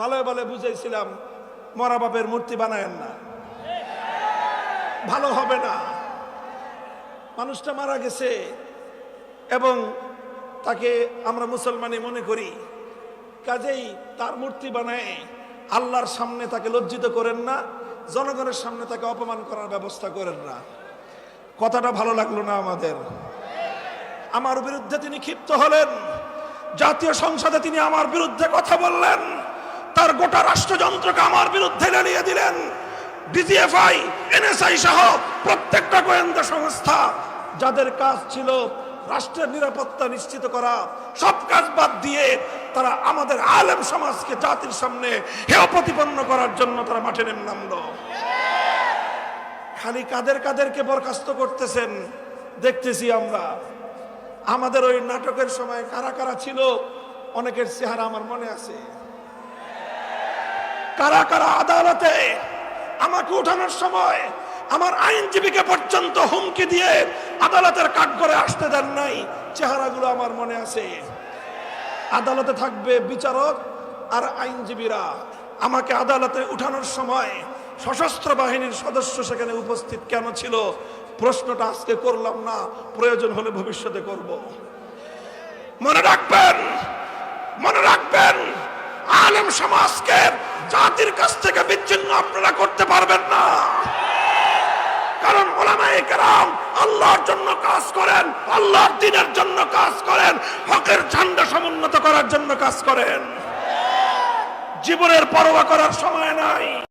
ভালো ভালো বুঝাইছিলাম মরা বাপের মূর্তি বানায়েন না, ভালো হবে না। মানুষটা মারা গেছে এবং তাকে আমরা মুসলমানই মনে করি, কাজেই তার মূর্তি বানায় আল্লাহর সামনে তাকে লজ্জিত করেন না, জনগণের সামনে তাকে অপমান করার ব্যবস্থা করেন না। কথাটা ভালো লাগলো না আমাদের। আমার বিরুদ্ধে তিনি ক্ষিপ্ত হলেন, জাতীয় সংসদে তিনি আমার বিরুদ্ধে কথা বললেন, তার গোটা রাষ্ট্রযন্ত্রকে আমার বিরুদ্ধে লেলিয়ে দিলেন। ডিজিএফআই, এনএসআই সহ প্রত্যেকটা গোয়েন্দা সংস্থা যাদের কাজ ছিল রাষ্ট্রের নিরাপত্তা নিশ্চিত করা, সব কাজ বাদ দিয়ে তারা আমাদের আলেম সমাজকে জাতির সামনে হেয় প্রতিপন্ন করার জন্য তারা মাঠে নেমে নামলো। খালি কাদেরকে বরখাস্ত করতেছেন দেখতেছি আমরা। আমাদের ওই নাটকের সময় কারা কারা ছিল অনেকের চেহারা আমার মনে আছে। কারা কারা আদালতে আমাকে উঠানোর সময় আমার আইনজীবীকে পর্যন্ত হুমকি দিয়ে আদালতের কাঠগড়ে আসতে দেন নাই, চেহারাগুলো আমার মনে আছে। আদালতে থাকবে বিচারক আর আইনজীবীরা। আমাকে আদালতে উঠানোর সময় সশস্ত্র বাহিনীর সদস্য সেখানে উপস্থিত কেন ছিল প্রশ্নটা আজকে করলাম না, প্রয়োজন হলে ভবিষ্যতে করব। মনে রাখবেন আলেম সমাজকে জাতির কাছ থেকে বিচ্ছিন্ন আপনারা করতে পারবেন না। কারণ উলামায়ে কেরাম আল্লাহর জন্য কাজ করেন, আল্লাহর দ্বীনের জন্য কাজ করেন, হকের ঝান্ডা সমুন্নত করার জন্য কাজ করেন। জীবনের পরোয়া করার সময় নাই।